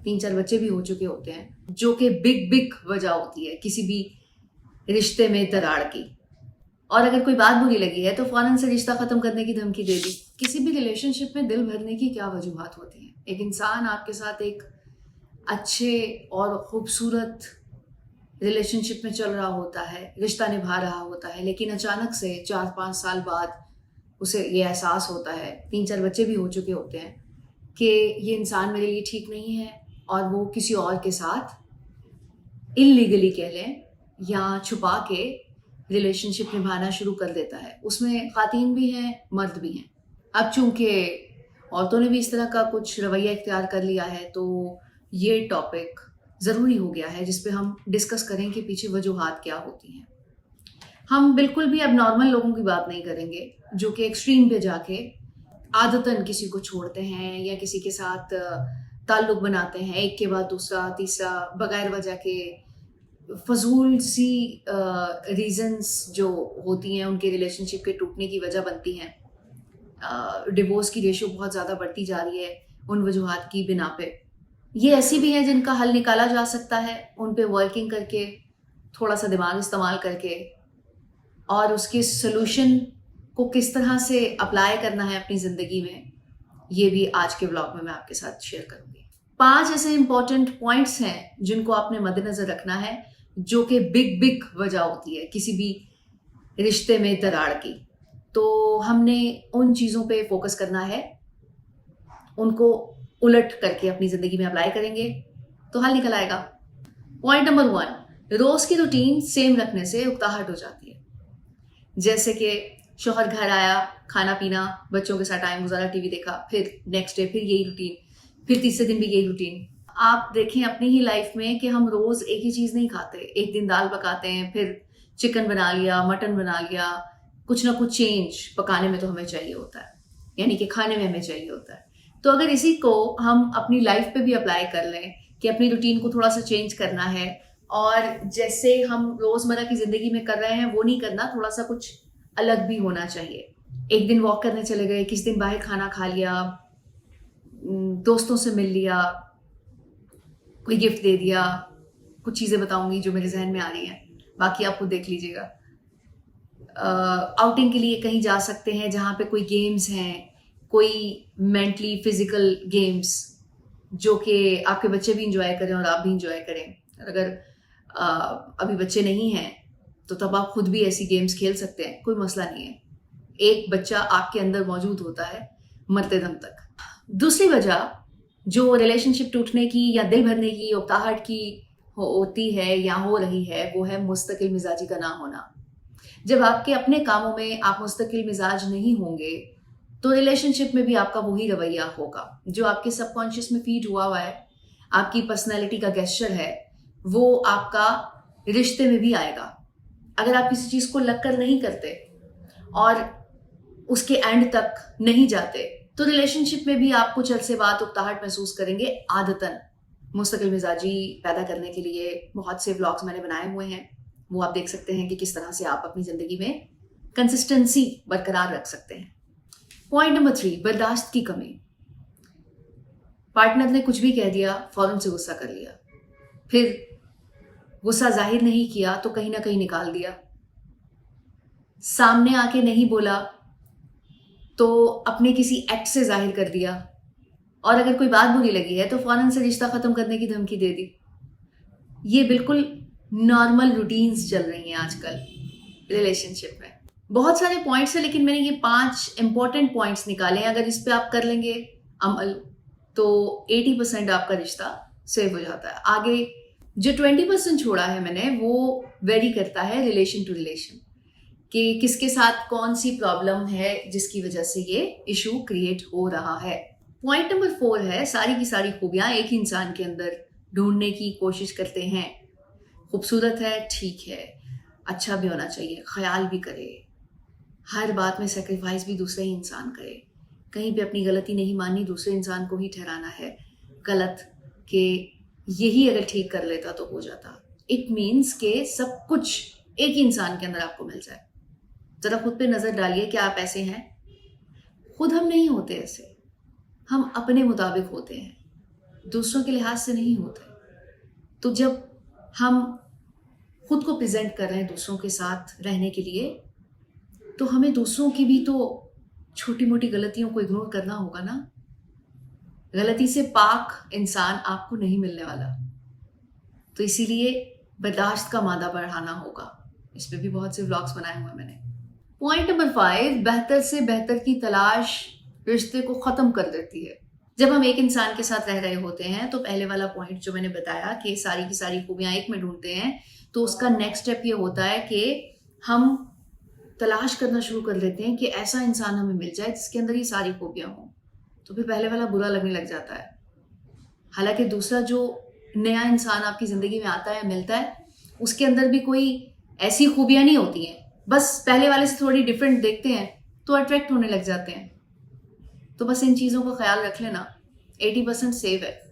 3-4 बच्चे भी हो चुके होते हैं, जो कि बिग वजह होती है किसी भी रिश्ते में दरार की। और अगर कोई बात बुरी लगी है तो फौरन से रिश्ता खत्म करने की धमकी दे दी। किसी भी रिलेशनशिप में दिल भरने की क्या वजूहात होती हैं? एक इंसान आपके साथ एक अच्छे और खूबसूरत रिलेशनशिप में चल रहा होता है, रिश्ता निभा रहा होता है, लेकिन अचानक से 4-5 साल बाद उसे ये एहसास होता है, 3-4 बच्चे भी हो चुके होते हैं, कि ये इंसान मेरे लिए ठीक नहीं है और वो किसी और के साथ इल्लीगली कह लें या छुपा के रिलेशनशिप निभाना शुरू कर देता है। उसमें ख़ातीन भी हैं, मर्द भी हैं। अब चूंकि औरतों ने भी इस तरह का कुछ रवैया इख्तियार कर लिया है, तो ये टॉपिक ज़रूरी हो गया है जिस पे हम डिस्कस करें कि पीछे वजूहात क्या होती हैं। हम बिल्कुल भी अब नॉर्मल लोगों की बात नहीं करेंगे जो कि एक्सट्रीम पे जाके आदतन किसी को छोड़ते हैं या किसी के साथ ताल्लुक बनाते हैं, एक के बाद दूसरा तीसरा, बगैर वजह के फजूल सी रीजंस जो होती हैं उनके रिलेशनशिप के टूटने की वजह बनती हैं। डिवोर्स की रेशो बहुत ज़्यादा बढ़ती जा रही है उन वजूहात की बिना पे। ये ऐसी भी हैं जिनका हल निकाला जा सकता है उन पे वर्किंग करके, थोड़ा सा दिमाग इस्तेमाल करके, और उसके सोल्यूशन को किस तरह से अप्लाई करना है अपनी ज़िंदगी में, ये भी आज के व्लॉग में मैं आपके साथ शेयर करूंगी। 5 ऐसे इंपॉर्टेंट पॉइंट्स हैं जिनको आपने मद्देनजर रखना है, जो कि बिग वजह होती है किसी भी रिश्ते में दरार की। तो हमने उन चीज़ों पे फोकस करना है, उनको उलट करके अपनी ज़िंदगी में अप्लाई करेंगे तो हल निकल आएगा। पॉइंट नंबर 1, रोज़ की रूटीन सेम रखने से उकताहट हो जाती है। जैसे कि शौहर घर आया, खाना पीना, बच्चों के साथ टाइम गुजारा, टीवी देखा, फिर नेक्स्ट डे फिर यही रूटीन, फिर तीसरे दिन भी यही रूटीन। आप देखें अपनी ही लाइफ में कि हम रोज एक ही चीज नहीं खाते। एक दिन दाल पकाते हैं, फिर चिकन बना लिया, मटन बना लिया, कुछ ना कुछ चेंज पकाने में तो हमें चाहिए होता है, यानी कि खाने में हमें चाहिए होता है। तो अगर इसी को हम अपनी लाइफ पे भी अप्लाई कर लें कि अपनी रूटीन को थोड़ा सा चेंज करना है, और जैसे हम रोजमर्रा की जिंदगी में कर रहे हैं वो नहीं करना, थोड़ा सा कुछ अलग भी होना चाहिए। एक दिन वॉक करने चले गए, किसी दिन बाहर खाना खा लिया, दोस्तों से मिल लिया, कोई गिफ्ट दे दिया। कुछ चीज़ें बताऊंगी जो मेरे जहन में आ रही हैं, बाकी आप खुद देख लीजिएगा। आउटिंग के लिए कहीं जा सकते हैं जहाँ पे कोई गेम्स हैं, कोई मेंटली फिजिकल गेम्स जो कि आपके बच्चे भी इंजॉय करें और आप भी इंजॉय करें। अगर अभी बच्चे नहीं हैं तो तब आप खुद भी ऐसी गेम्स खेल सकते हैं, कोई मसला नहीं है। एक बच्चा आपके अंदर मौजूद होता है मरते दम तक। दूसरी वजह जो रिलेशनशिप टूटने की या दिल भरने की, उकताहट की होती है या हो रही है, वो है मुस्तकिल मिजाजी का ना होना। जब आपके अपने कामों में आप मुस्तकिल मिजाज नहीं होंगे तो रिलेशनशिप में भी आपका वही रवैया होगा जो आपके सबकॉन्शियस में फीड हुआ है, आपकी पर्सनैलिटी का गेस्चर है, वो आपका रिश्ते में भी आएगा। अगर आप किसी चीज को लगकर नहीं करते और उसके एंड तक नहीं जाते तो रिलेशनशिप में भी आप कुछ अरसे बाद उकताहट महसूस करेंगे। आदतन मुस्तकिल मिजाजी पैदा करने के लिए बहुत से व्लॉग्स मैंने बनाए हुए हैं, वो आप देख सकते हैं कि किस तरह से आप अपनी जिंदगी में कंसिस्टेंसी बरकरार रख सकते हैं। पॉइंट नंबर 3, बर्दाश्त की कमी। पार्टनर ने कुछ भी कह दिया, फौरन से गुस्सा कर लिया, फिर गुस्सा जाहिर नहीं किया तो कहीं ना कहीं निकाल दिया, सामने आके नहीं बोला तो अपने किसी एक्ट से जाहिर कर दिया, और अगर कोई बात बुरी लगी है तो फौरन से रिश्ता खत्म करने की धमकी दे दी। ये बिल्कुल नॉर्मल रूटीन्स चल रही हैं आजकल रिलेशनशिप में। बहुत सारे पॉइंट्स हैं, लेकिन मैंने ये 5 इंपॉर्टेंट पॉइंट्स निकाले हैं। अगर इस पे आप कर लेंगे अमल तो 80% आपका रिश्ता सेव हो जाता है। आगे जो 20% छोड़ा है मैंने, वो वेरी करता है रिलेशन टू रिलेशन, कि किसके साथ कौन सी प्रॉब्लम है जिसकी वजह से ये इशू क्रिएट हो रहा है। पॉइंट नंबर 4 है, सारी की सारी खूबियां एक ही इंसान के अंदर ढूंढने की कोशिश करते हैं। खूबसूरत है, ठीक है, अच्छा भी होना चाहिए, ख्याल भी करे, हर बात में सेक्रीफाइस भी दूसरा ही इंसान करे, कहीं पे अपनी गलती नहीं माननी, दूसरे इंसान को ही ठहराना है गलत, कि यही अगर ठीक कर लेता तो हो जाता। इट मीन्स के सब कुछ एक ही इंसान के अंदर आपको मिल जाए। जरा खुद पे नजर डालिए, क्या आप ऐसे हैं? खुद हम नहीं होते ऐसे, हम अपने मुताबिक होते हैं। दूसरों के लिहाज से नहीं होते। तो जब हम खुद को प्रेजेंट कर रहे हैं दूसरों के साथ रहने के लिए, तो हमें दूसरों की भी तो छोटी मोटी गलतियों को इग्नोर करना होगा ना। गलती से पाक इंसान आपको नहीं मिलने वाला, तो इसीलिए बर्दाश्त का मादा बढ़ाना होगा। इस पे भी बहुत से व्लॉग्स बनाए हुए हैं मैंने। पॉइंट नंबर 5, बेहतर से बेहतर की तलाश रिश्ते को खत्म कर देती है। जब हम एक इंसान के साथ रह रहे होते हैं तो पहले वाला पॉइंट जो मैंने बताया कि सारी की सारी खूबियां एक में ढूंढते हैं, तो उसका नेक्स्ट स्टेप ये होता है कि हम तलाश करना शुरू कर देते हैं कि ऐसा इंसान हमें मिल जाए जिसके अंदर ये सारी खूबियां हों। तो फिर पहले वाला बुरा लगने लग जाता है। हालांकि दूसरा जो नया इंसान आपकी जिंदगी में आता है, मिलता है, उसके अंदर भी कोई ऐसी खूबियां नहीं होती हैं, बस पहले वाले से थोड़ी डिफरेंट देखते हैं तो अट्रैक्ट होने लग जाते हैं। तो बस इन चीज़ों का ख्याल रख लेना, 80% सेव है।